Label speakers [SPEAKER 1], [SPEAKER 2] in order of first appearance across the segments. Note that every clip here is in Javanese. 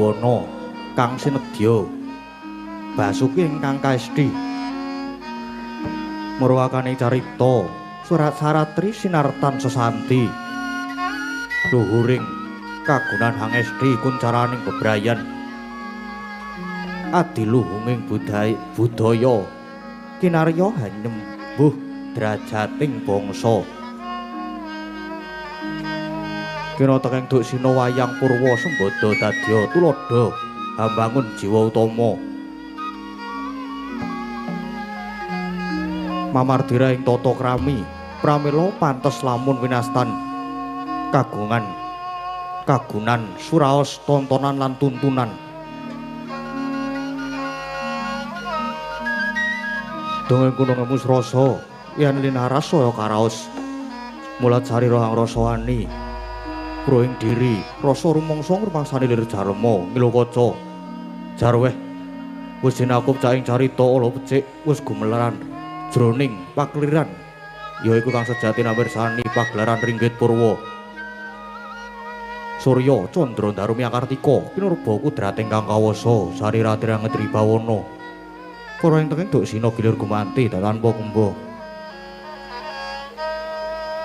[SPEAKER 1] Bawana kang sinedya Basuki ingkang kaesti marwakane carita Surat Saratri sinartan sesanti luhuring kagunan hangesti kuncaraning bebrayan adiluhunging budaya kinarya hanyembuh drajating bangsa kena teking Duksina wayang Purwa Sembada dadya tuladha hambangun jiwa utama mamardira ing tata krami pramila pantes lamun winastan kagunan suraos tontonan lan tuntunan dongeng kuno ngemus rasa yen linaras saya karaos mulat sari rohang rasa wani proing diri rasa rumangsa ngrumangsani lir jarma ngilokaca jarweh wis dinakup caing carita ala becik wis gumelaran jroning pakliran yaiku kang sejati namirsani pagelaran Ringgit Purwa Surya Candra Darumi Kartika pinurba kudrating kang kawasa sari ratirang Ngedri Bawana para ing tenging Duksina gilir gumanti tanpa kumba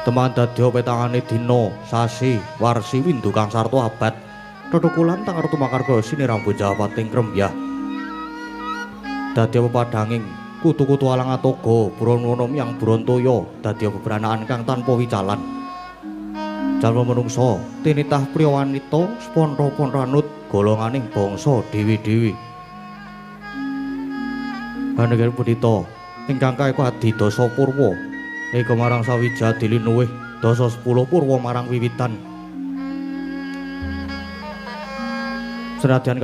[SPEAKER 1] teman dadya petangane dina sasi warsi windu kang sarta abad tetukulan tang artu makarga sinirambu Jawapating Krembyah dadya pepadhanging kutu-kutu alang atoga Buronwono yang Burontaya dadya bebranaan kang tanpa wicalan jalma manungsa tinitah priya wanita sponra-ponranut golonganing bangsa dewi-dewi Hanegir Budita ingkang kaeku adi dasa purwa eka marang sawijadi linuwih dasa 10 purwa marang wiwitan senadyan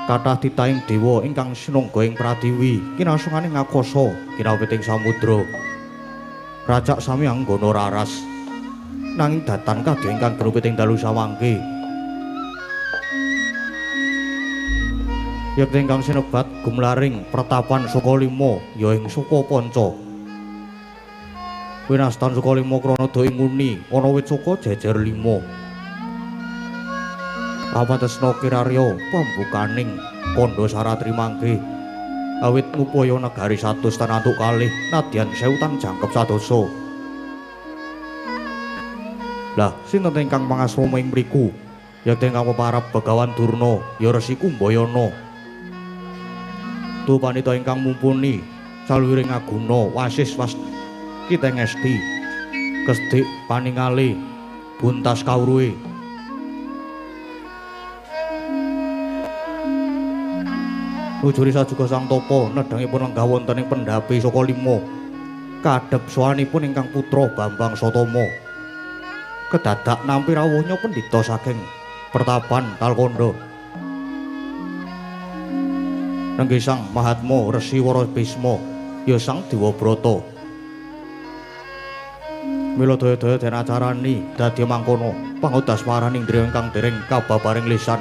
[SPEAKER 1] kathah titahing dewa ingkang sinungga ing pradiwi kinasungane ngakasa kinawiting samudra racak sami anggana raras nanging datan kadya ingkang benupiting dalu samangke yekti ingkang sinebat gumlaring pretapan Sukalima ya ing Sukapanca winastan Sukalima Kranada ing nguni ana wit suka jejer 5 Amatesna kirarya pambukaning kandha Saratri mangke awit ngupaya negari 100 tanantuk kalih nadyan sewutan jangkep sadasa lah sinten ingkang mangasrama ing mriku yekti ingkang peparab Begawan Durna ya Resi Kumbayana Panita ingkang mumpuni saluwiring aguna wasis kita ngesti kesdik paningali buntas kawruhe nujuri sajuga sang tapa nedhangipun lenggah wonten ing pendhapi Sukalima kadhep sowanipun ingkang putra Bambang Satama kedadak nampi rawuhnya pendhita saking pertapan Talkanda nenggih sang Mahatma Resi Wara Bisma ya sang Dewabrata mila daya-daya den acarani dadi mangkono pangudas maraning indriya ingkang dereng kababaring lisan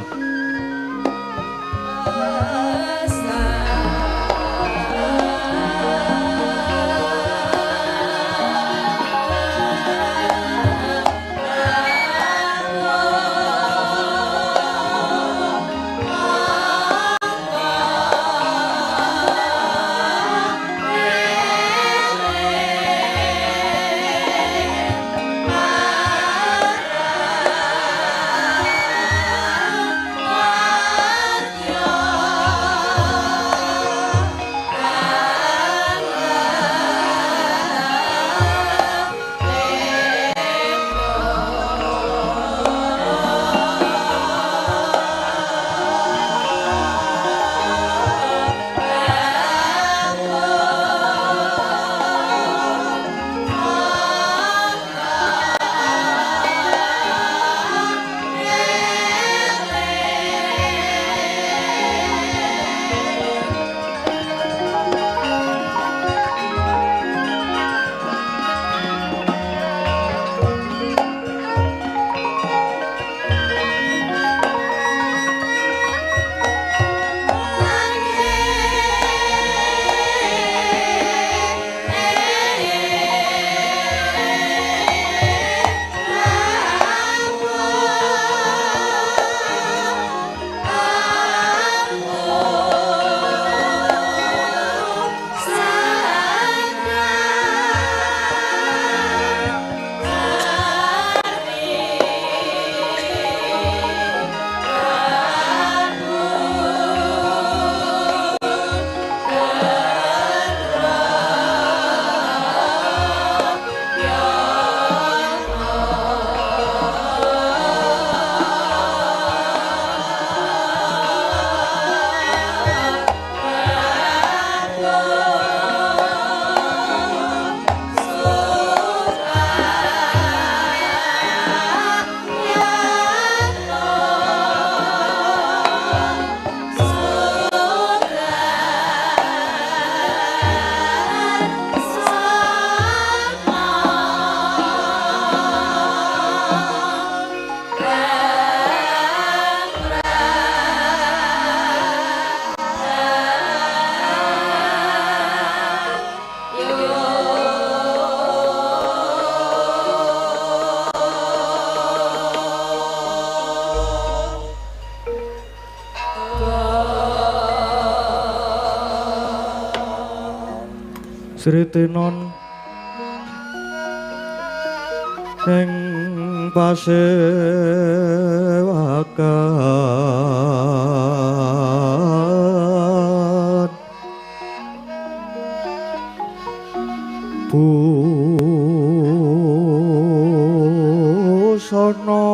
[SPEAKER 1] Sritinon ing pasewakan busana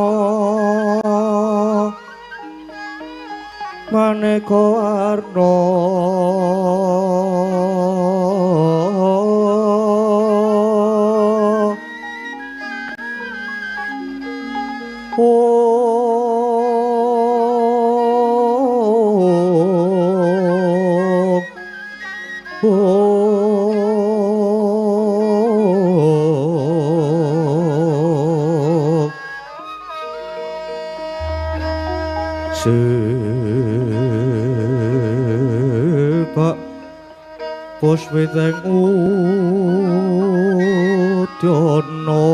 [SPEAKER 1] maneka warna sebab puswiteng udyana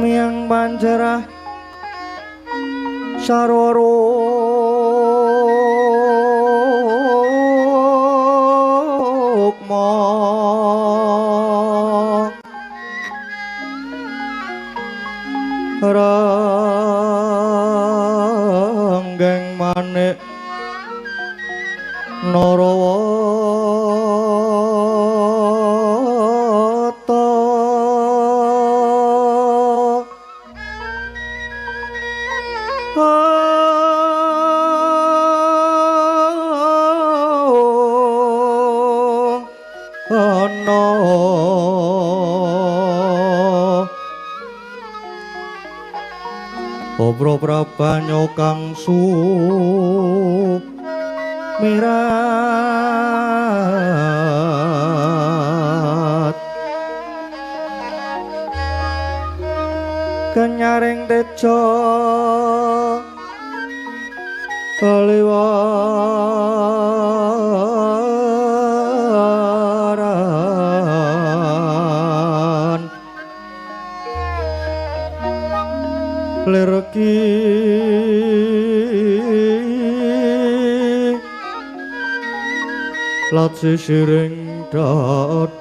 [SPEAKER 1] miyang panjerah sarwa ranggeng manik Narawata ana Obro prabanyo kang sumirat kenyaring tejo kaliwaran lerki lat sisiring dadet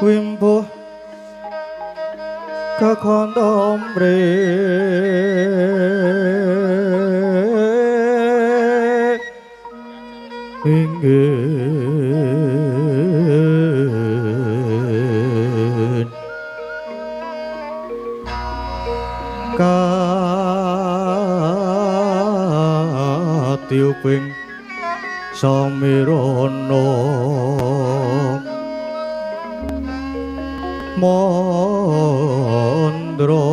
[SPEAKER 1] wimbuh kakondom ingin katiuping samirana mandra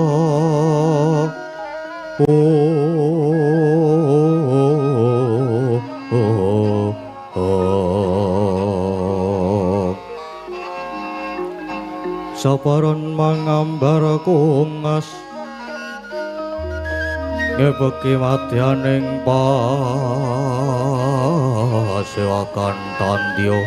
[SPEAKER 1] saparon mangambar kungas ngebeki madyaning pasewakan tandya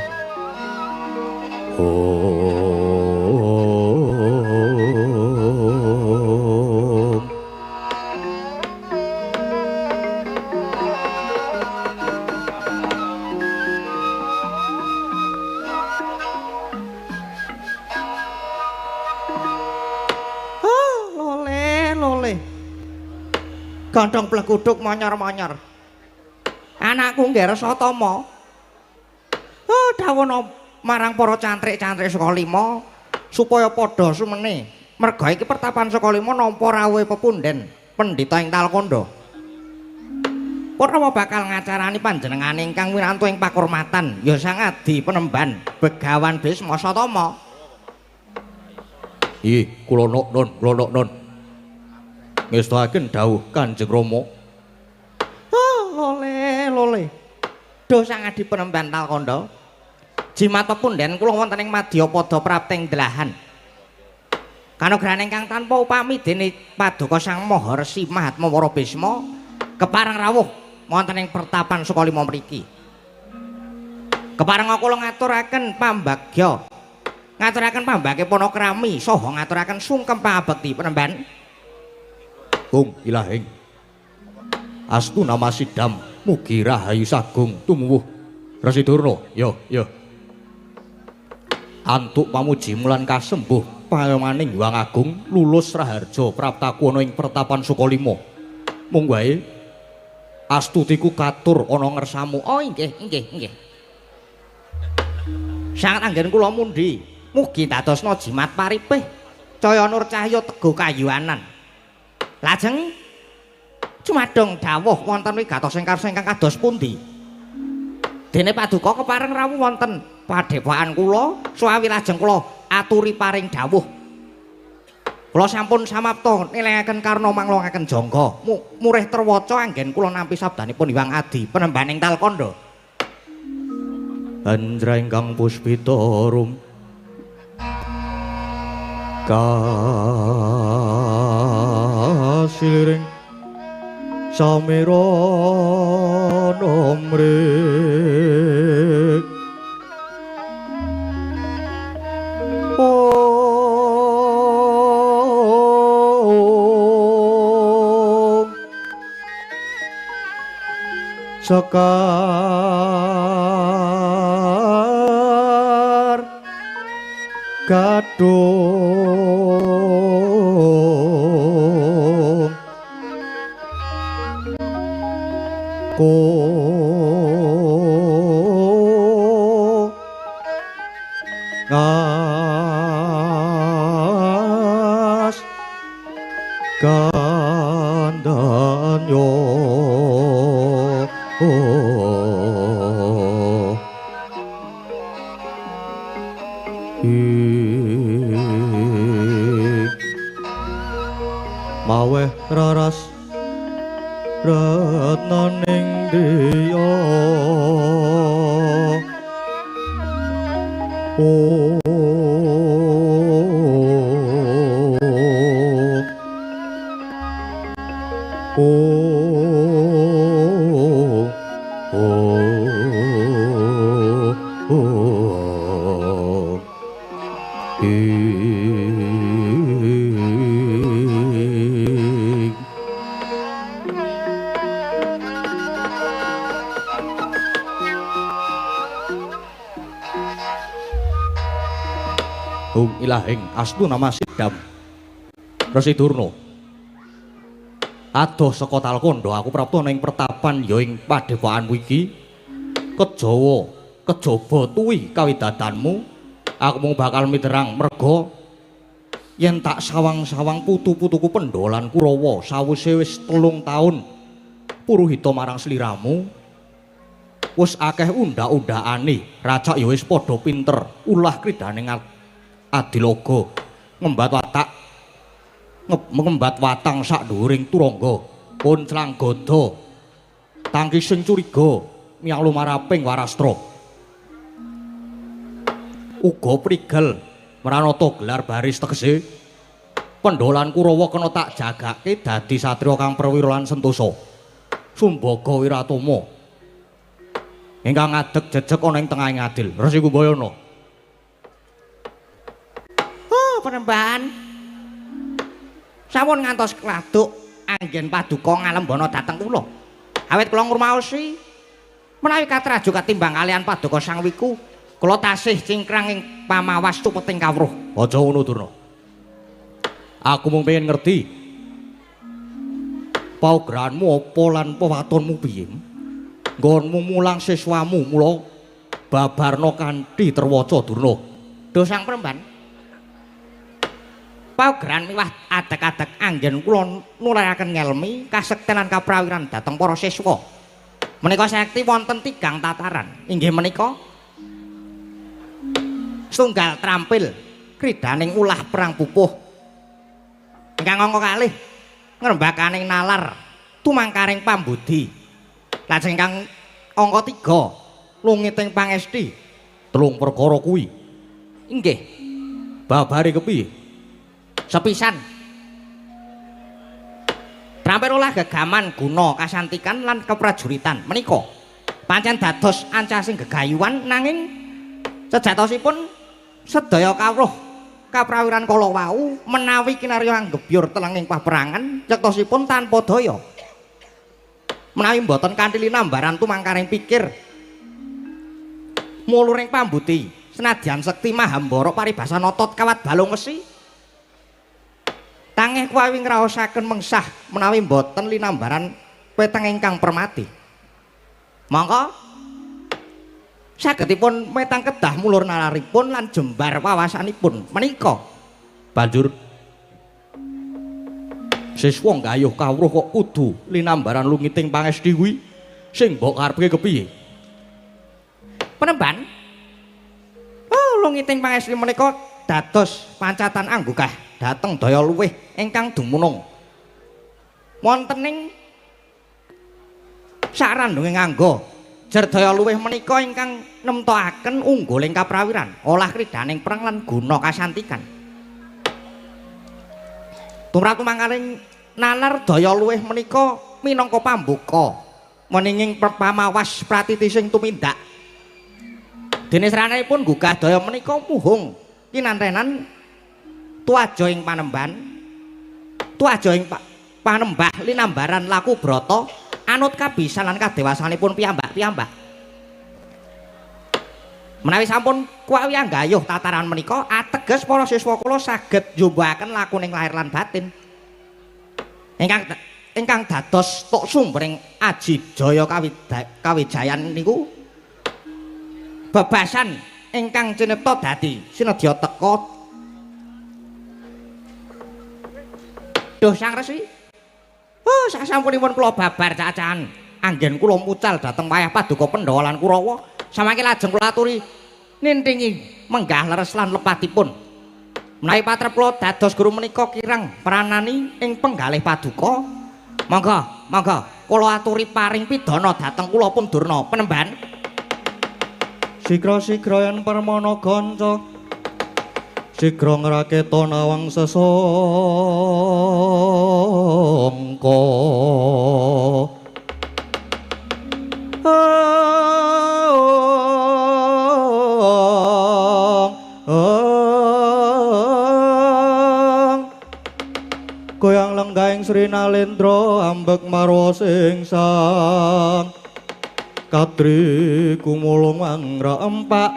[SPEAKER 1] Gandong blekuduk monyor-monyor. Anakku nggih rasa tama. Dawuhna marang para cantrik-cantrik saka lima supaya padha sumene. Merga iki pertapan saka lima nampa rawuhe pepunden pendhita ing Talkanda. Ora bakal ngacarani panjenengane ingkang winantu ing pakurmatan ya Sang Adi Penemban Begawan Bisma Satama. Ih, kula nun. Ngestahaken dawuh Kanjeng Rama. Lole. Duh Sang Adi Penemban Talkanda. Jimat pepunden kula wonten ing Madyapada prapting delahan. Kanugrahan ingkang tanpa upami dene Paduka Sang Maharesi Mahatmawara Bisma kepareng rawuh wonten ing pertapan Sukalima mriki. Kepareng kula ngaturaken pambagya
[SPEAKER 2] ngaturaken pambake panakrami saha ngaturaken sungkem pangabekti penemban.
[SPEAKER 1] Kung Ilahing astu nama sidam mugi rahayu sagung tumuwuh Resi Durna. Yo antuk pamuji mulan kasembuh payomaning Hyang Agung lulus raharja praptaku ana ing pertapan Sukalima. Mung wae astutiku katur ana ngersamu.
[SPEAKER 2] Oh inggih. Sangat anggen kula mundi mugi dadosna jimat paripih caya nur cahya tego kayuanan. Lajeng cumadong dawuh wonten wigatos ingkang kados pundi? Dene paduka kepareng rawuh wonten padepokan kula suawi lajeng kula aturi paring dawuh. Kula sampun samapta nilengaken karna manglongaken jangga. Murih terwaca anggen kula nampi sabdanipun Hyang Adi penembaning Talkanda.
[SPEAKER 1] Andra ingkang puspita rum kasiliring samira nomrek sekar kadung ngas kandanyo maweh raras retnaning diya Ilahing astu nama sidam Resi Durna adoh saka Talkanda aku prapta ning pertapan ya ing padepokanmu iki kejaba tuwi kawidatanmu aku mung bakal miterang merga yen tak sawang-sawang putu-putuku Pendholan Kurawa sawise wis 3 taun puruhita marang sliramu wis akeh undhak-undhakane racak ya wis padha pinter ulah kridaning adiloga ngembat watang sak dhuwuring turangga pun Clanggada tangki sing curiga miyang lumaraping Warastra uga prigal mranata gelar baris tegese Pendholan Kurawa kena tak jagake dadi satriya kang perwira lan sentosa Sumbaga Wiratama ingkang ngadeg jejeg ana ing tengahing adil Resi Kumbayana.
[SPEAKER 2] Penembahan sampun ngantos kladuk anggen paduka ngalembana dhateng kula awit kula ngrumaosi menawi katraju katimbang kalian paduka Sang Wiku kula tasih cingkrang ing pamawas tupeting kawruh.
[SPEAKER 1] Aja ngono Durna, aku mung pengen ngerti paugeranmu apa lan pewatonmu piye nggonmu mulang siswamu mula babarna kanthi terwaca Durna.
[SPEAKER 2] Duh Sang Premban paugeran miwah adeg-adeg anggen kula nularaken ngelmi kasektenan kaprawiran dhateng para siswa. Menika sekti wonten 3 tataran. Inggih menika setunggal trampil kridaning ulah perang pupuh. Ingkang angka kalih ngrembakaning nalar tumangkaring pambudi. Lajeng ingkang angka 3 lungiting pangesti.
[SPEAKER 1] 3 perkara kuwi.
[SPEAKER 2] Inggih.
[SPEAKER 1] Babare kepiye?
[SPEAKER 2] Sepisan trampil ulah gegaman guna kasantikan lan keprajuritan menika pancen dados ancasing gegayuhan nanging sejatosipun sedaya kawruh kaprawiran kala wau menawi kinarya anggebyur telenging paperangan cektosipun tanpa daya. Menawi mboten kanthi linambaran tumangkaring pikir muluring pambuti senadyan sekti mahambara paribasan otot kawat balung wesi tangih kuwi ngraosaken mengsah menawi mboten linambaran peteng ingkang permati. Monggo sagedipun metang kedah mulur nalaripun lan jembar wawasanipun menika.
[SPEAKER 1] Banjur siswa gayuh kawruh kok kudu linambaran lungiting pangesti kuwi sing mbok karepke kepiye?
[SPEAKER 2] Penemban lungiting pangesti menika dados pancatan anggukah dhateng daya luwih ingkang dumunung wontening sarandunging angga jer daya luwih menika ingkang nemtokaken ungguling kaprawiran olah kridaning perang lan guna kasantikan. Tumrap mangkaring nalar daya luwih menika minangka pambuka meninging pamawas pratiti sing tumindak. Dene srananipun gugah daya menika muhung kinantenan tuaja ing panemban, tuaja ing panembah linambaran laku brata anut kabisan lan kadewasanipun piyambak-piyambak. Menawi sampun kuwi anggayuh tataran menika ateges para siswa kula saged njombaken lakuning lahir lan batin. Ingkang dados tok sumbering aji jaya kawijayan niku bebasan ingkang cinipta dadi sinedya teka. Duh Sang Resi. Oh, sasampunipun kula babar cacahan anggen kula mucal dhateng wayah Paduka Pandhawa lan Kurawa. Samangke lajeng kula aturi nintingi menggah leres lan lepatipun. Menawi patrep kula dados guru menika kirang pranani ing penggalih Paduka. Monggo kula aturi paring pidana dhateng kula Pundurna Penemban.
[SPEAKER 1] Sigra-sigra yen permana ganca sigra ngraketa nawang sesangka. Goyang lenggahing Sri Nalendra ambek marwa sing sang Katri kumulung mangra empak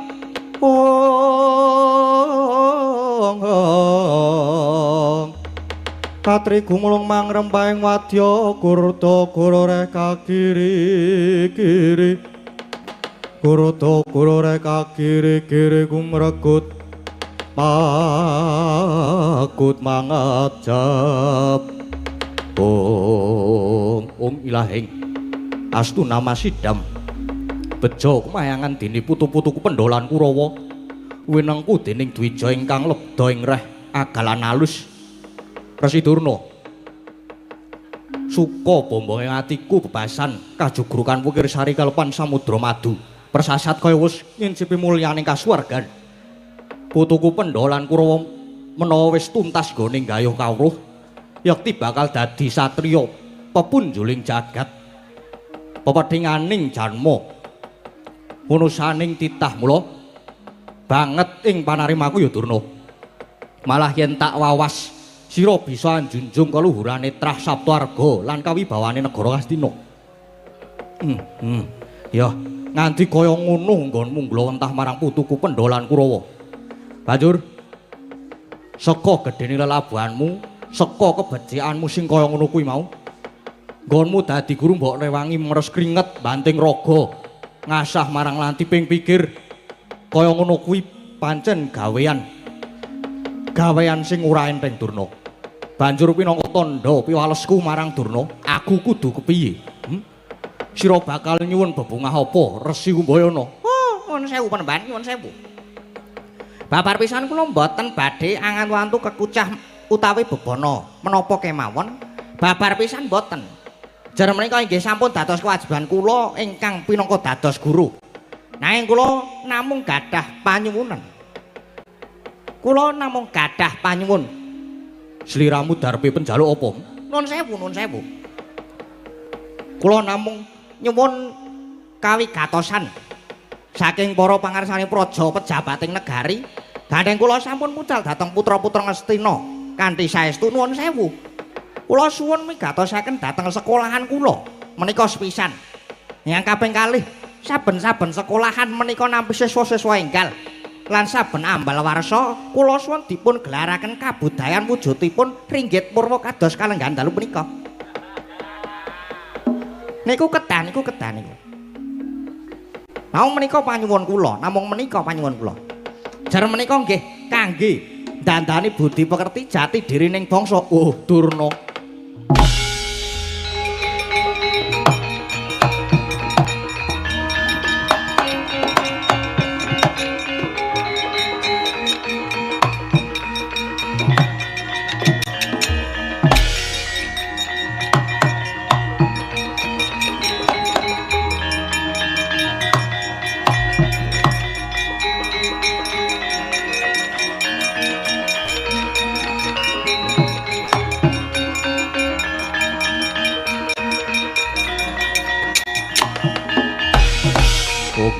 [SPEAKER 1] Katri kumulung mangrempahing wadya kurta kurore kakiri-kiri kurta kurore kakiri-kiri kumregut pakut mangajab Om Ilahing astu nama sidam bejo kemayangan dini putu-putuku pendolan Kurawa winengku dening Dwija ingkang lebda ing reh agalan alus Resi Durna suka bombonge atiku bebasan kajugrukan wukir sari kalepan samudra madu persasat kaya wis ngincipi mulyaning kasuwargan putuku pendolan Kurawa menawa wis tuntas gone gayuh kawruh yakti bakal dadi satriya pepunjuling jagat pepedhinganing janma unusaning titah mula banget ing panarimaku ya Durna malah yen tak wawas sira bisa njunjung kaluhurane trah saptarga lan kawibawane negara Kastina ya nganti kaya ngono nggonmu nglawentah marang putuku pendolan Kurawa banjur saka gedene lelabuhanmu saka kebecikanmu sing kaya ngono kuwi mau nggonmu dadi guru mbok rewangi meres kringet banting raga ngasah marang lantiping pikir kaya ngono kuwi pancen gawean sing ora enteng Durna banjur pinangka tandha piwalesku marang Durna aku kudu kepiye sira bakal nyuwun bebungah apa Resi Kumbayana
[SPEAKER 2] Nyuwun sewu Penemban nyuwun sewu babar pisan kula mboten badhe angan-wantu kekucah utawi bebana menapa kemawon babar pisan mboten jar menika inggih sampun dados kewajiban kula ingkang pinangka dados guru nanging kula namung gadah panyuwunan
[SPEAKER 1] sliramu darpe penjaluk apa
[SPEAKER 2] nun sewu kula namung nyuwun kawigatosan saking para pangarsaning praja pejabating negari Gandeng kula sampun pucal dhateng putra-putra Ngastina kanthi saestu nuwun sewu. Kula suwun migatosaken dhateng sekolahan kula menika sepisan. Yang kaping kalih saben-saben sekolahan menika nampi siswa-siswa enggal. Lan saben ambal warsa kula suwun dipun gelaraken kabudayan wujudipun ringgit purwa kados kalenggan dalu menika. Niku kedah niku. Namung menika panyuwun kula, Jar menika nggih kangge dandani budi pekerti jati dirining bangsa. Oh, Durna.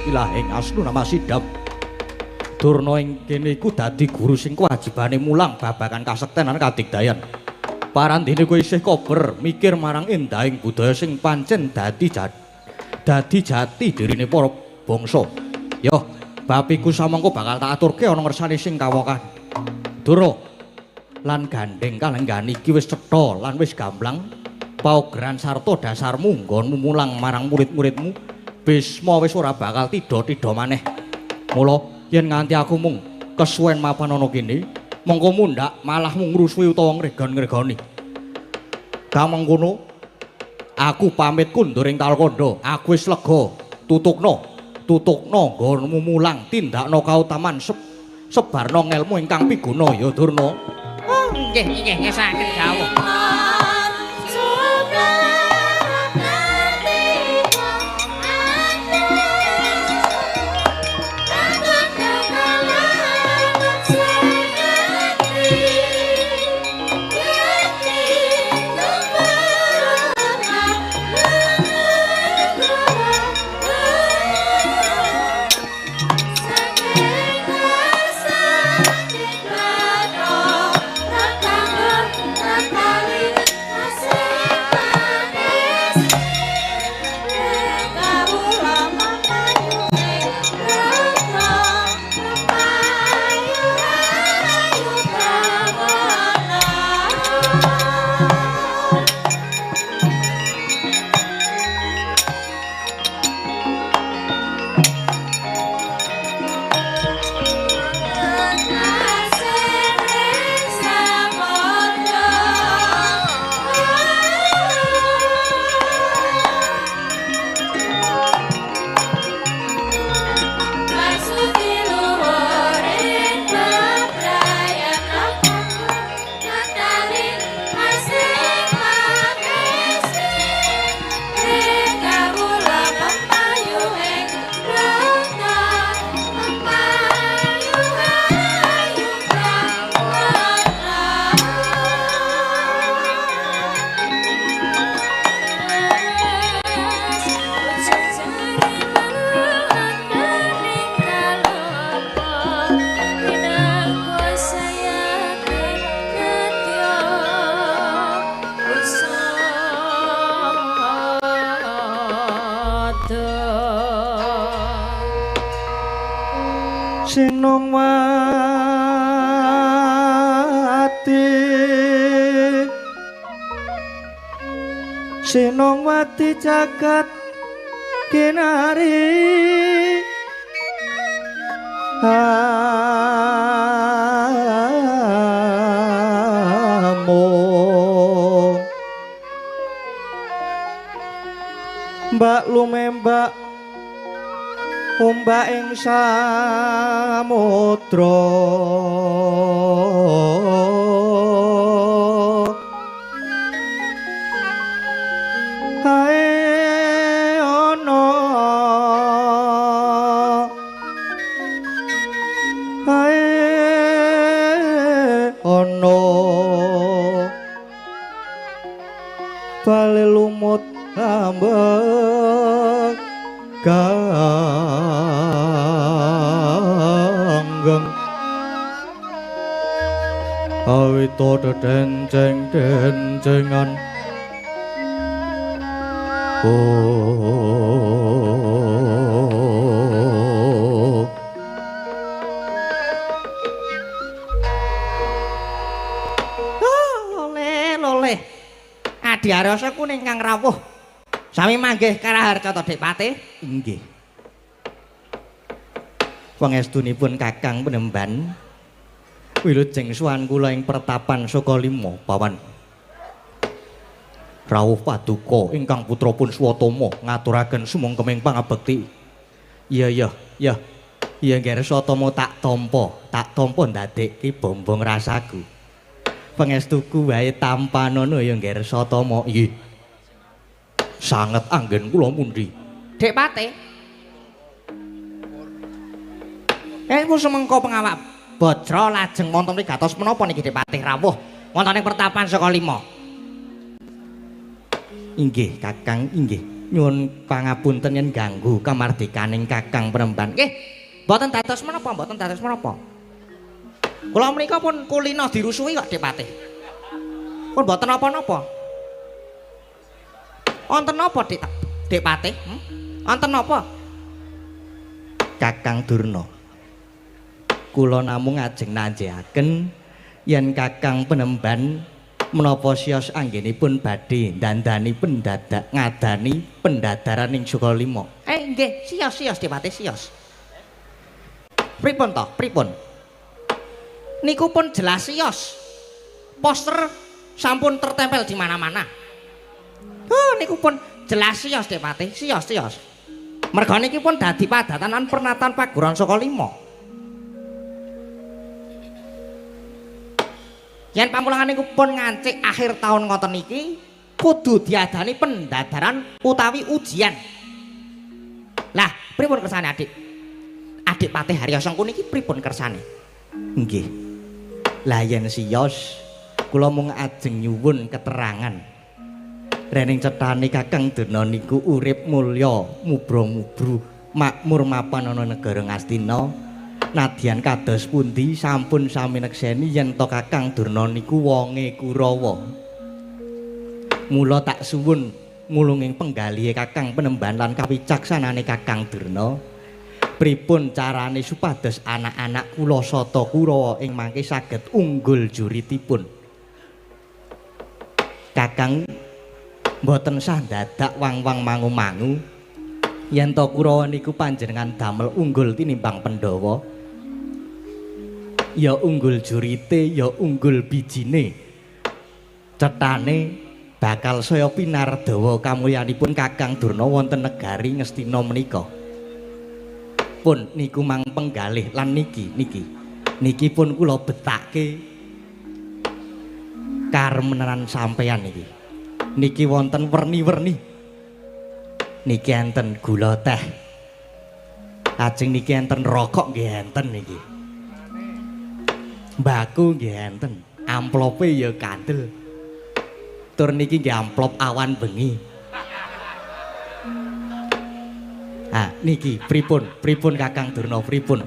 [SPEAKER 2] Ilahing asnu nama sidam Durna ing kene iku dadi guru sing kewajibane mulang babagan kasektenan kadigdayan. Parandene kowe isih kober mikir marang endahing budaya sing pancen dadi jati dirine para bangsa. Yo, bab iku samangka bakal tak aturke ana ngersane sing kawokan. Dura lan gandeng kalenggan iki wis cetha lan wis gamblang paugeran sarta dasarmu nggonmu mulang marang murid-muridmu. Bisma wis ora bakal tida-tida maneh. Mula yen nganti aku mung kesuwen mapan ana kene, mengko mundhak malah mung ngrusui utawa ngregon-ngregoni. Kamangkono aku pamit kundur ing Talkanda. Aku wis lega. Tutukna nggonmu mulang tindakna kautaman sebarna ngelmu ingkang piguna ya Durna. Oh, nggih saged dawuh. Senongwati jagat kinari amo mbak lumembak ombak ing samudra bale lumut ambek ganggeng
[SPEAKER 1] awita dedenceng-dencengan oh
[SPEAKER 2] loleh Adi Aryoso kuning kang rawuh sami manggih Karaharca to Dik Patih
[SPEAKER 1] inggih
[SPEAKER 2] pangestunipun Kakang Penemban wilujeng suwan kula ing pertapan Sukalima pawan rawuh paduka ingkang putrapun Swatama ngaturaken sumangkeming pangabekti iya Gersatama tak tampa ndadekke bombong rasaku pangestuku wae tampanana ya Gersatama nggih sanget anggen kula mundi Dik Patih semengko pengawak Bajra lajeng wonten wigatos menapa niki Dik Patih rawuh wonten ing pertapan Sukalima inggih Kakang inggih nyuwun pangapunten yen ganggu kamardikaning Kakang Penemban nggih mboten dados menapa kula menika pun kulina dirusui kok Dik Patih pun mboten napa-napa wonten napa Dik Patih wonten napa Kakang Durna kula namung ajeng nanjeaken yen Kakang Penemban menapa siyos anggenipun badhe ndandani pendadak ngadani pendadaran ing Sukalima nggih siyos Dik Patih siyos pripun to pripun niku pun jelas siyos poster sampun tertempel di mana-mana niku pun jelas siyos Dik Patih siyos merga niki pun dadi padatanan pernatan paguron Sukalima yen pamulangan niku pun ngancik akhir tahun ngoten niki kudu diadani pendadaran utawi ujian. Lah, pripun kersane Adik? Adik Patih Haryoso niki pripun kersane? Nggih. Lah yen siyos kula mung ajeng nyuwun keterangan. Rening cethane Kakang Durna niku urip mulya, mubra-mubru, makmur mapan ana negara Ngastina. Nadyan kados pundi sampun sami nekseni yen to Kakang Durna niku wonge Kurawa. Mula tak suwun mulunging penggalihe Kakang Penemban lan kawicaksanane Kakang Durna. Pripun carane supados anak-anak kula sata Kurawa ing mangke saged unggul juritipun. Kakang mboten sah dadak wang-wang mangu-mangu yen to Kurawa niku panjenengan damel unggul tinimbang Pandhawa. Ya unggul jurite ya unggul bijine cethane bakal saya pinardawa kamulyanipun Kakang Durna wonten negari Ngastina menika pun niku mang penggalih lan niki pun kula betake karemenan sampeyan niki wonten werni-werni niki enten gula teh lajeng niki enten rokok nggih enten niki Mbakku nggih enten, amplope ya kandel. Tur niki nggih amplop awan bengi. Ah, niki pripun Kakang Durna pripun?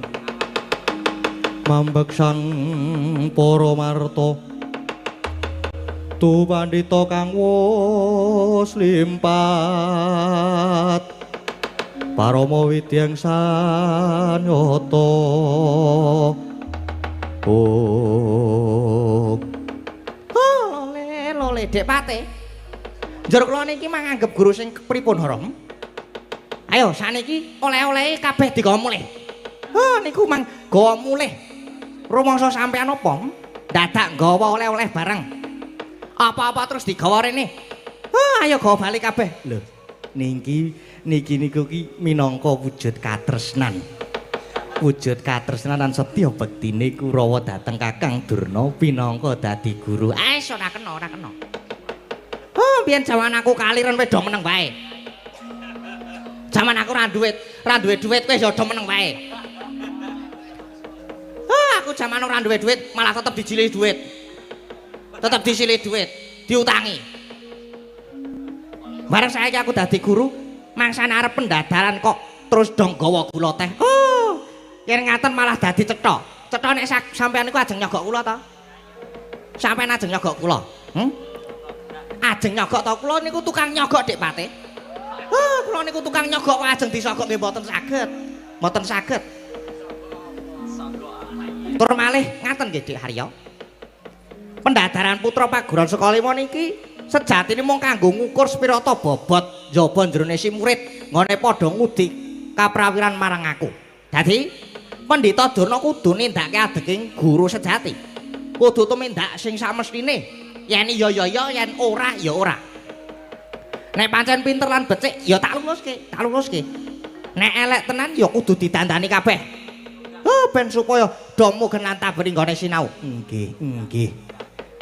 [SPEAKER 2] Mambeksan para marta tu pandhita kang wus limpat parama widyang sanyata lole Dik Patih. Njur kula niki manganggep guru sing pripun Harom? Ayo saniki oleh-olehe kabeh digawa mulih. Niku mang gawa mulih. Rumangsa sampean apa? Dadak gawa oleh-oleh bareng. Apa-apa terus digawa rene. Ayo gawa balik kabeh. Lho, niki niku ki minangka wujud katresnan. Wujud katresnan lan setya bektine Kurawa dhateng Kakang Durna pinangka dadi guru. Ora kena. Biyen jaman aku kaliren wis do meneng wae. Jaman aku ra duwe duit wis do meneng wae. Aku jaman ora duwe duit malah tetep disilih duit. Diutangi. Bareng saiki aku dadi guru, mangsane arep pendadaran kok terus dong gawa gula teh. Yen ngaten malah dadi cetha. Cetha nek sampeyan niku ajeng nyogok kula ta? Sampeyan ajeng nyogok kula. Ajeng nyogok to kula niku tukang nyogok Dik Pate. Kula niku tukang nyogok kok ajeng disogok nggih mboten saged. Mboten saged. Tur malih ngaten nggih Dik Haryo. Pendadaran putra paguron Sukalima niki sejatine mung kanggo ngukur sepira ta bobot njaba jerone si murid ngone padha ngudi kaprawiran marang aku. Dadi Pendhita Durna kudu nindakake adeking guru sejati. Kudu tumindak sing samestine. Yen iya ya ya, yen ora ya ora. Nek pancen pinter lan becik ya tak luluske. Nek elek tenan ya kudu didandani kabeh. Ben supaya do mugen lan taberi nggone sinau. Nggih.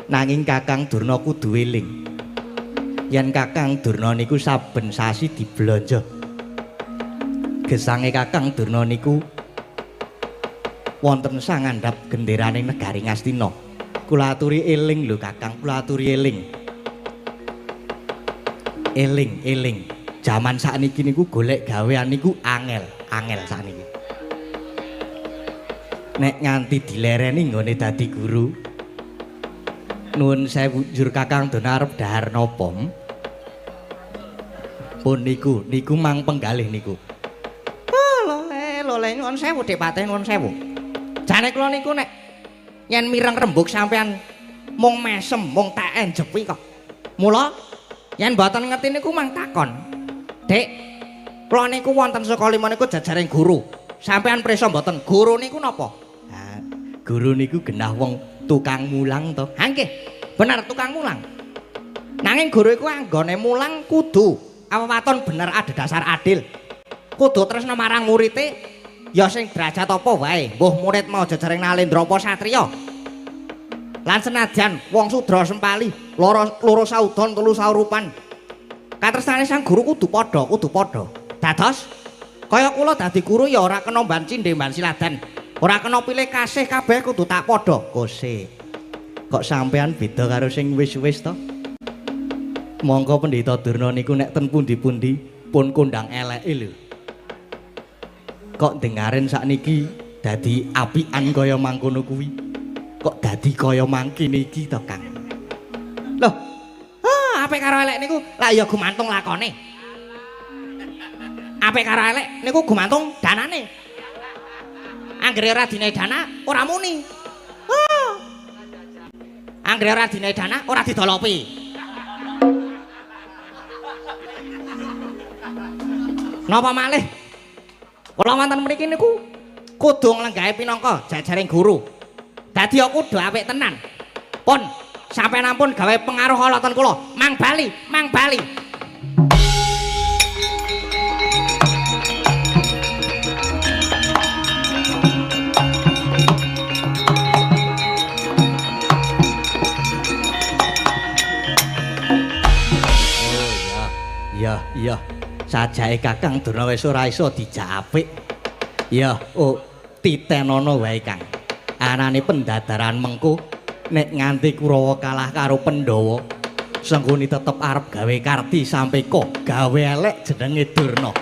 [SPEAKER 2] Nanging Kakang Durna kudu eling. Yen Kakang Durna niku saben sasi diblanja. Gesange Kakang Durna niku wonten sangandhap genderaning negari Ngastina. Kula aturi eling lho Kakang, kula aturi eling. Eling. Jaman sakniki niku golek gawean niku angel sakniki. Nek nganti dilereni nggone dadi guru. Nuwun sewu njur Kakang Durna arep dhahar napa? Pun niku mang penggalih niku. Lole nuwun sewu Dik Pate nuwun sewu. Jane kula niku nek yen mireng rembug sampean mung mesem, mung tak enjepi kok. Mula yen mboten ngerti niku mang takon. Dik, kula niku wonten Sukalima niku jajaring guru. Sampean prisa mboten? Guru niku napa? Ha, guru niku genah wong tukang mulang to. Ha nggih, bener tukang mulang. Nanging guru iku anggone mulang kudu awewaton bener adhedhasar adil. Kudu tresna marang murite. Ya sing derajat apa wae, mbuh murid mau jajaring Nalendra apa satriya. Lan senajan wong sudra sempali, loro saudon telu saurupan. Katresnane sang guru kudu padha. Dados kaya kula dadi guru ya ora kena mban cindhe mban siladan. Ora kena pilih kasih kabeh kudu tak padha. Kose. Kok sampean beda karo sing wis-wis to? Monggo Pendhita Durna niku nek ten pundi-pundi pun kondang eleke lho. Kok dengaren sakniki dadi apian kaya mangkono kuwi. Kok dadi kaya mangkene iki to, Kang? Loh. Apik karo elek niku lak ya gumantung lakone. Apik karo elek niku gumantung danane. Anggere ora dinae dana ora muni. Anggere ora dinae dana ora didolopi. Napa malih? Kula wonten mriki niku kudu nglenggahe pinangka jajaring guru. Dadi aku kudu apik tenan. Pun sampeyan ampun gawe pengaruh ala ten kula. Mang bali. Oh ya. Sajake Kakang Durna wis ora iso dijak apik. Ya, titenono wae Kang. Anane pendadaran mengko nek nganti Kurawa kalah karo Pandhawa, Sengguni tetep arep gawe karti sampe kok gawe elek jenenge Durna.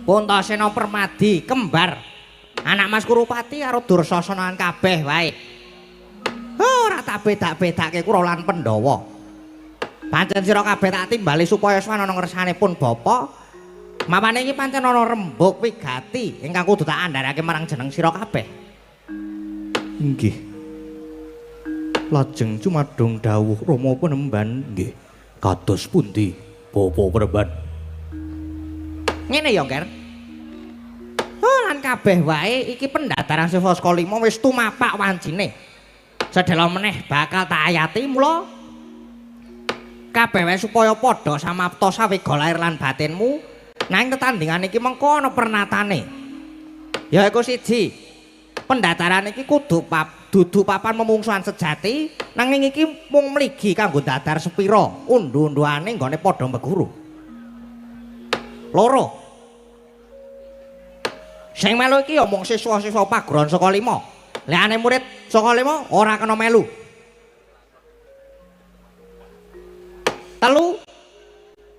[SPEAKER 2] Puntasena Permadi kembar anak Mas Kurupati karo Dursasana kabeh wae. Ora tak bedak-bedake kula lan Pandhawa. Pancen sira kabeh tak timbali supaya swanana ngersanipun bapa. Mapane iki pancen ana rembug wigati ingkang kudu tak andharake marang jeneng sira kabeh.
[SPEAKER 1] Inggih. Lajeng cumadung dawuh Rama Penemban nggih. Kados pundi Bapa Penemban?
[SPEAKER 2] Ngene ya, Nger. Lan kabeh wae iki pendhataran Sivasaka 5 wis tumapak wancine. Sedhela meneh bakal tak ayati mula kabeh wae supaya padha samapta sawega lair lan batinmu nang tetandingan iki mengko ana pernatane. Ya iku siji. Pendhataran iki kudu dudu papan memungsuhan sejati nanging iki mung mligi kanggo dadar sepira undu-unduane nggone padha meguru. Loro. Sing melu iki ya mung siswa-siswa paguron saka 5. Liyane murid saka 5 ora kena melu. 3.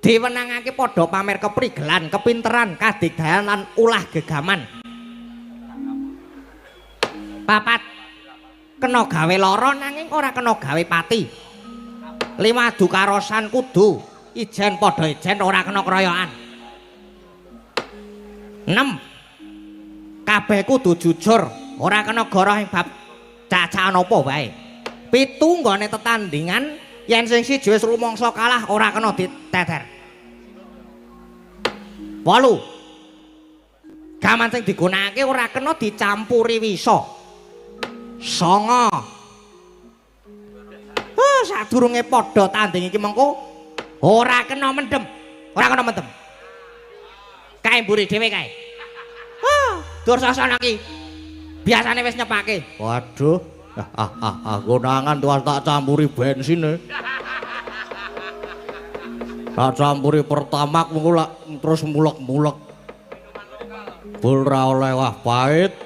[SPEAKER 2] Diwenangake padha pamer keprigelan, kepinteran, kadigdayan lan ulah gegaman. 4. Kena gawe lara nanging ora kena gawe pati. 5. Adu karosan kudu ijen padha ijen ora kena keroyokan. 6. Kabeh kudu jujur, ora kena goroh ing bab cacahan apa wae. 7. Nggone tetandingan yen sing siji wis rumangsa kalah ora kena diteter. 8. Gaman sing digunakake ora kena dicampuri wisa. 9. Sadurunge padha tanding iki mengko ora kena mendem. Ora kena mendem. Kae mburi dhewe kae. Dursasana ki biasane wis nyepake.
[SPEAKER 1] Waduh, konangan tuwas tak campuri bensin. Tak campuri pertamak mengko terus mulek-mulek. Bul ra oleh wah pahit.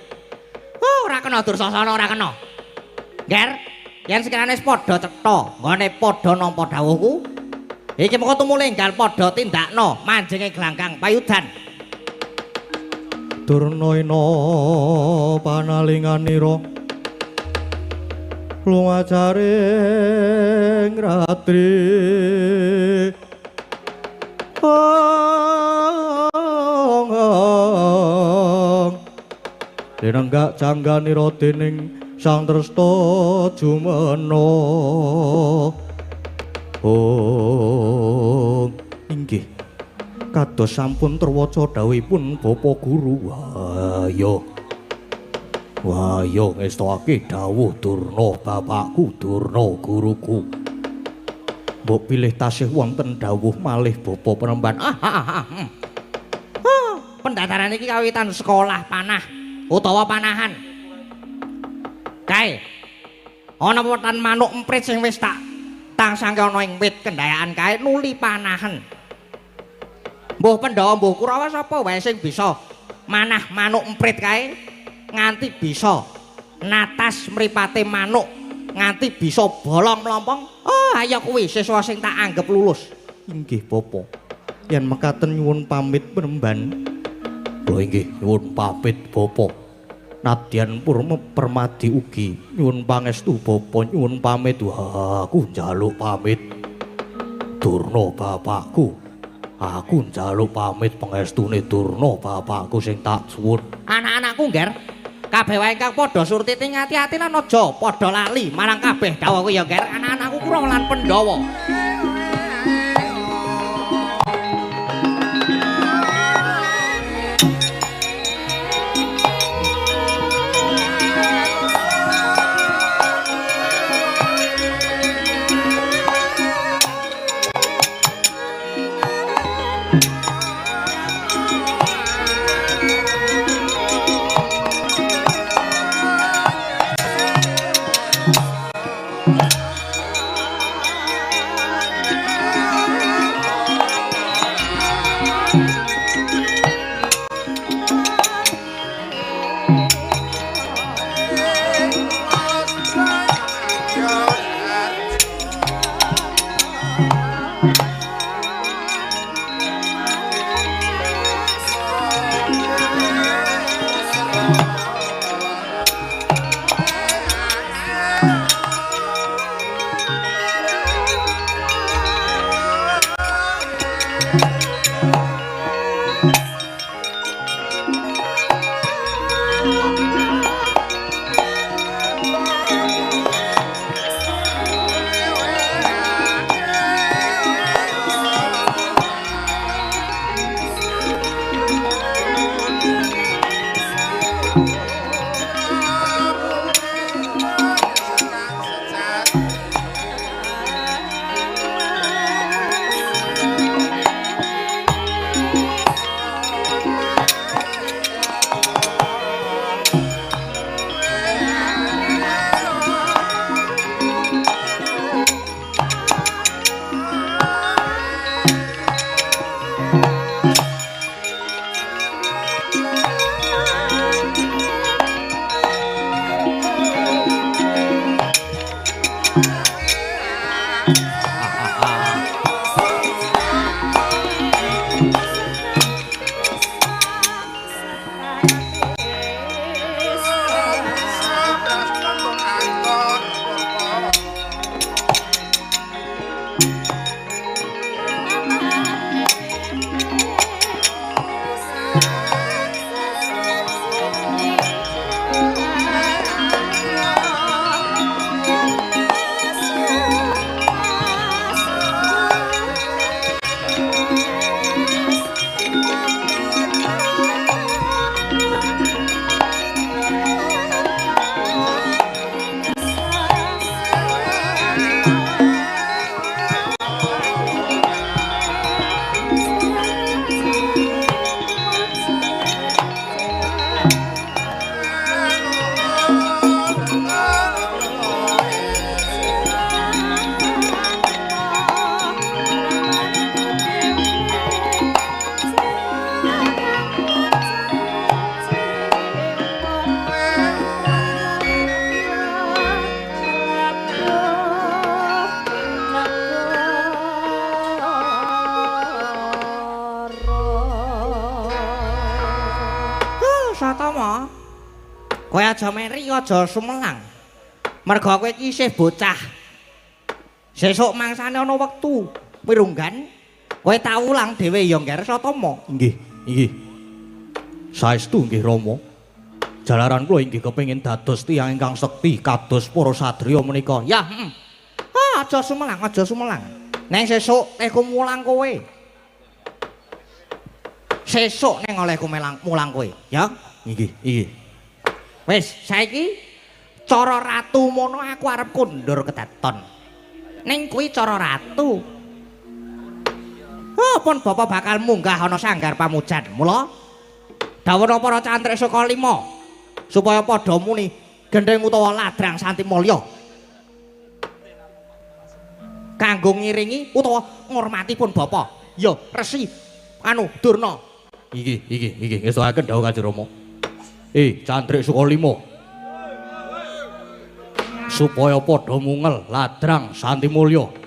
[SPEAKER 2] Ora kena Dursasana ora kena. Nger, yen sekirane padha cetha, nggone padha nampa dawuhku. Iki mengko tumule enggal padha tindakno manjinge glangkang payudan.
[SPEAKER 1] Durnaina panalinganira lumacaring ratri dinenggak cangganira dening Sang Tresna Jumena. Oh inggih kados sampun terwaca dawuhipun Bapa Guru. Wahya ngestake dawuh Durna bapakku, Durna guruku. Mbok pilih tasih wonten dawuh malih Bapa Penemban.
[SPEAKER 2] Pendhataran iki kawitan sekolah panah utawa panahan. Kae ana wetan manuk emprit sing wis tak tangsangke ana ing wit kendayaan kae nuli panahan. Mbuh Pandhawa mbuh Kurawa sapa wae sing bisa manah manuk emprit kae nganti bisa natas mripate manuk nganti bisa bolong mlompong. Ayo kuwi siswa sing tak anggap lulus.
[SPEAKER 1] Inggih Bapa. Yen mekaten nyuwun pamit Penemban. Lho inggih nyuwun pamit Bapa. Nadyan Purma Permadi ugi nyuwun pangestu Bapa, nyuwun pamit. Wah, aku njaluk pamit. Durna bapakku. Aku njaluk pamit pangestune Durna bapakku sing tak suwun.
[SPEAKER 2] Anak-anakku Nger, kabeh wae ingkang padha surtiti ngati-ati lan aja padha lali marang kabeh dawuhku ya Nger. Anak-anakku Kurawa lan Pandhawa. Satama. Kowe aja meri aja sumelang. Mergo kowe iki isih bocah. Sesuk mangsane ana wektu mirunggan kowe tak ulang dhewe ya ngger Satama.
[SPEAKER 1] Inggih, inggih. Saestu nggih Rama. Jalaran kula inggih kepengin dados tiyang ingkang sekti kados para satriya menika.
[SPEAKER 2] Ya, aja sumelang, aja sumelang. Neng sesuk teku mulang kowe. Sesuk neng olehku mulang kowe, ya.
[SPEAKER 1] Inggih, inggih.
[SPEAKER 2] Wis, saiki cara ratu mono aku arep kondur kedaton. Ning kuwi cara ratu. Pun bapak bakal munggah ana sanggar pamujan. Mula dawuhna para cantrik saka 5 supaya padha muni gendheng utawa ladrang Santi Mulya. Kanggo ngiringi utawa ngurmati pun bapak. Ya, Resi Durna.
[SPEAKER 1] Inggih, ngestoaken dawuh Kanjeng Rama. Cantrik saka 5 supaya padha mungel ladrang Santi Mulya.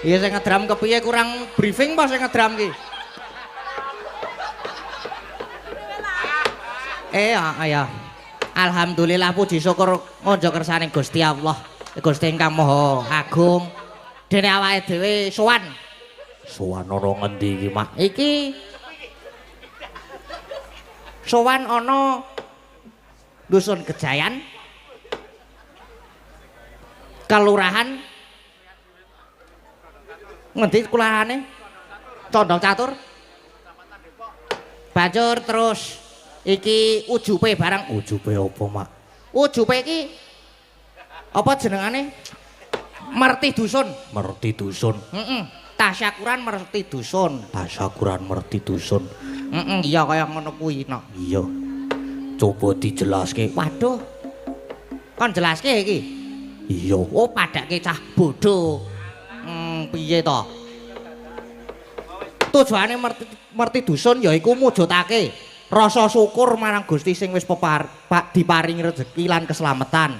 [SPEAKER 2] Iya sing ngedram kepiye kurang briefing apa sing ngedram ki? Ya. Alhamdulillah puji syukur ngonjo kersaning Gusti Allah. Gusti ingkang Maha Agung. Dene awake dhewe sowan.
[SPEAKER 1] Sowan ana ngendi iki, Mak?
[SPEAKER 2] Iki sowan ana Dusun Gejayan. Kelurahan ngendi kelurahane? Condong Catur. Banjur terus iki ujupe barang.
[SPEAKER 1] Ujube apa, Mak?
[SPEAKER 2] Ujupe iki apa jenengane? Merti Dusun.
[SPEAKER 1] Merti dusun.
[SPEAKER 2] Tasyakuran Merti Dusun.
[SPEAKER 1] Tasyakuran merti dusun.
[SPEAKER 2] Iya kaya ngono kuwi no.
[SPEAKER 1] Iya. Coba dijelaske.
[SPEAKER 2] Waduh. Kon jelaske iki.
[SPEAKER 1] Iya.
[SPEAKER 2] Oh, padake cah bodho. Piye to? Tujuane Merti Dusun yaiku mujudake rasa syukur marang Gusti sing wis diparingi rezeki lan keselamatan.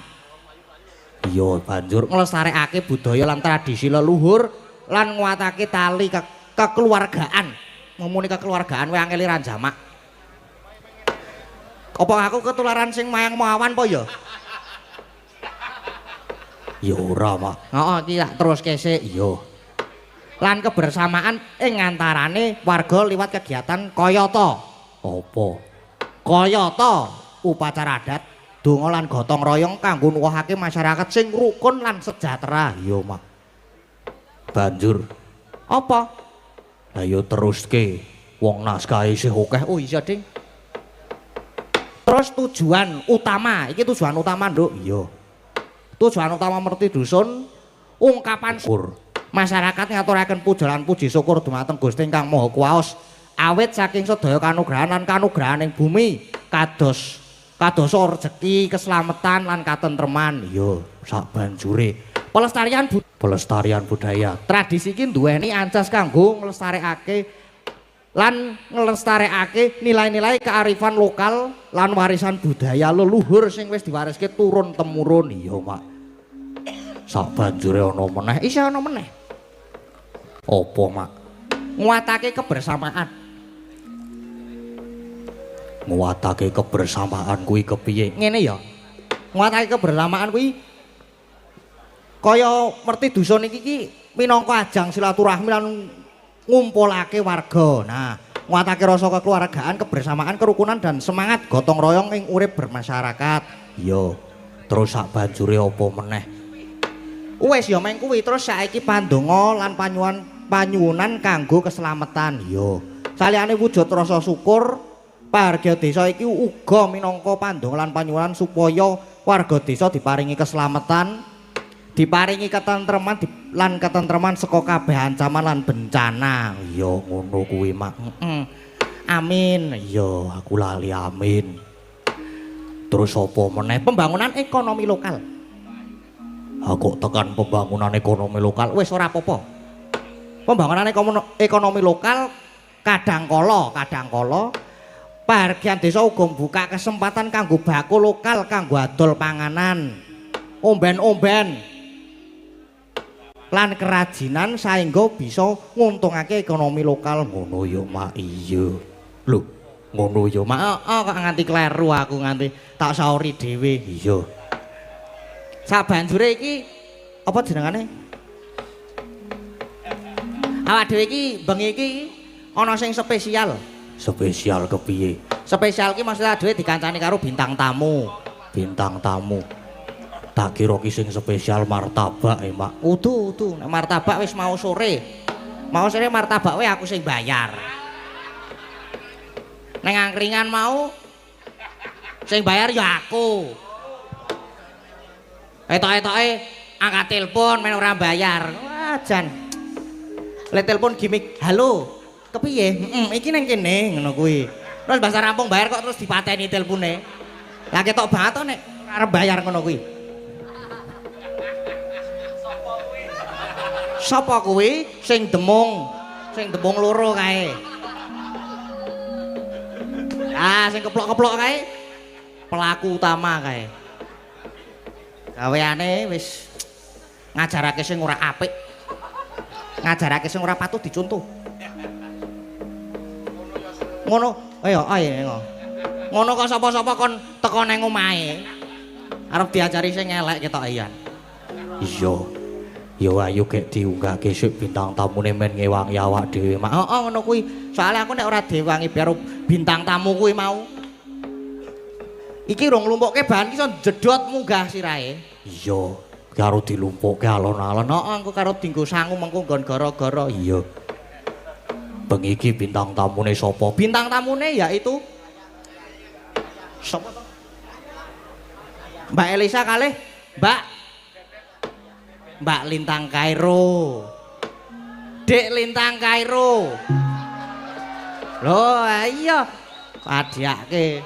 [SPEAKER 1] Iya, banjur
[SPEAKER 2] Nglestarekake budaya lan tradisi leluhur lan nguatake tali kekeluargaan. Ngomongin kekeluargaan wae angel ran jamak. Apa aku ketularan sing mayang mawan apa ya?
[SPEAKER 1] ya ora, Mak.
[SPEAKER 2] Heeh, iki tak teruske sik.
[SPEAKER 1] Iya.
[SPEAKER 2] Lan kebersamaan ing antarane warga liwat kegiatan kayata.
[SPEAKER 1] Apa?
[SPEAKER 2] Kayata upacara adat, donga lan gotong royong kanggo nuwuhake masyarakat sing rukun lan sejahtera.
[SPEAKER 1] Iya, Mak. Banjur
[SPEAKER 2] Apa?
[SPEAKER 1] ayo teruske. Wong naskahe isih akeh.
[SPEAKER 2] Oh iya, Ding. Terus tujuan utama, iki tujuan utama, Nduk.
[SPEAKER 1] Iya.
[SPEAKER 2] Tujuan utama Merti Dusun ungkapan
[SPEAKER 1] Syukur.
[SPEAKER 2] masyarakat ngaturaken puja lan puji syukur dumateng Gusti ingkang Maha Kuwaos awit saking sedaya kanugrahan lan kanugrahaning bumi kadosa rejeki, keselamatan lan katentreman.
[SPEAKER 1] Iya, sak banjure
[SPEAKER 2] Pelestarian
[SPEAKER 1] budaya.
[SPEAKER 2] tradisi iki duweni ancas kanggo nglestarekake nilai-nilai kearifan lokal lan warisan budaya leluhur sing wis diwariske turun temurun.
[SPEAKER 1] Iya, Mak. Sak banjure ana meneh.
[SPEAKER 2] Isih ana meneh.
[SPEAKER 1] Apa, Mak?
[SPEAKER 2] Nguatake kebersamaan.
[SPEAKER 1] Nguatake kebersamaan kuwi kepiye?
[SPEAKER 2] Ngene ya. Nguatake kebersamaan kuwi kaya Merti Dusun iki minangka ajang silaturahmi lan ngumpulake warga. Nah, nguatake rasa kekeluargaan, kebersamaan, kerukunan dan semangat gotong royong ing urip bermasyarakat.
[SPEAKER 1] Iya. Terus sak banjure apa meneh?
[SPEAKER 2] Wis ya meng kuwi terus saiki pandonga lan panyuwunan kanggo keselamatan.
[SPEAKER 1] Iya.
[SPEAKER 2] Saliyane wujud rasa syukur, warga desa iki uga minangka pandonga lan panyuwunan supaya warga desa diparingi keselamatan, diparingi ketentreman lan ketentreman saka kabeh ancaman lan bencana.
[SPEAKER 1] Iya, ngono kuwi, Mak.
[SPEAKER 2] Amin.
[SPEAKER 1] Iya, aku lali amin. Terus apa meneh?
[SPEAKER 2] Pembangunan ekonomi lokal.
[SPEAKER 1] Aku tekan pembangunan ekonomi lokal.
[SPEAKER 2] Wis ora apa-apa. Pembangunan ekonomi lokal kadangkala bagian desa uga mbuka kesempatan kanggo bakul lokal kanggo adol panganan, omben-omben lan kerajinan saengga bisa nguntungake ekonomi lokal.
[SPEAKER 1] Ngono ya, Mak. Iya. Lho, ngono ya, Mak.
[SPEAKER 2] Kok nganti kleru aku nganti tak sauri dhewe.
[SPEAKER 1] Iya.
[SPEAKER 2] Sabanjure iki apa jenengane? Awak dhewe iki bengi iki ana sing spesial.
[SPEAKER 1] Spesial kepiye?
[SPEAKER 2] Spesial ki maksudnya dhewe dikancani karo bintang tamu.
[SPEAKER 1] Bintang tamu. Tak kira ki sing spesial martabak, Mak.
[SPEAKER 2] Udu, nek martabak wis mau sore. Mau sore martabak we aku sing bayar. Neng angkringan mau sing bayar ya aku. Etok-etoke angkat telepon men ora bayar. Wah, jan. Le telepon gimmick, "Halo, kepiye? Iki nang kene," ngono kuwi. Terus bahasa rampung bayar kok terus dipateni telepone. Lah ketok banget to nek arep bayar ngono kuwi. Sapa kuwi? Sing demung loro kae. Sing keplok-keplok kae pelaku utama kae. Gaweane wis ngajarake sing ora apik. ngajarake sing ora patut dicontoh. Ngono, ayo ngono kok sapa-sapa kon teko nang omahe. Arep diajari sing elek ketok iyan.
[SPEAKER 1] Iya. Ya ayo gek diunggahke sik bintang tamune men ngewangi awak dhewe.
[SPEAKER 2] Heeh ngono kuwi. Soale aku nek ora diwangi biar bintang tamu kuwi mau. Iki rong lumpukke bahan ki iso jedot munggah sirahe.
[SPEAKER 1] Iya, karo dilumpukke alon-alon.
[SPEAKER 2] Heeh engko karo dinggo sangu mengko nggon gara-gara.
[SPEAKER 1] Iya. Bengi iki bintang tamune sapa?
[SPEAKER 2] Bintang tamune yaitu sapa to? Mbak Elisa kalih Mbak Lintang Kairo. Dek Lintang Kairo. Loh iya. Adiake.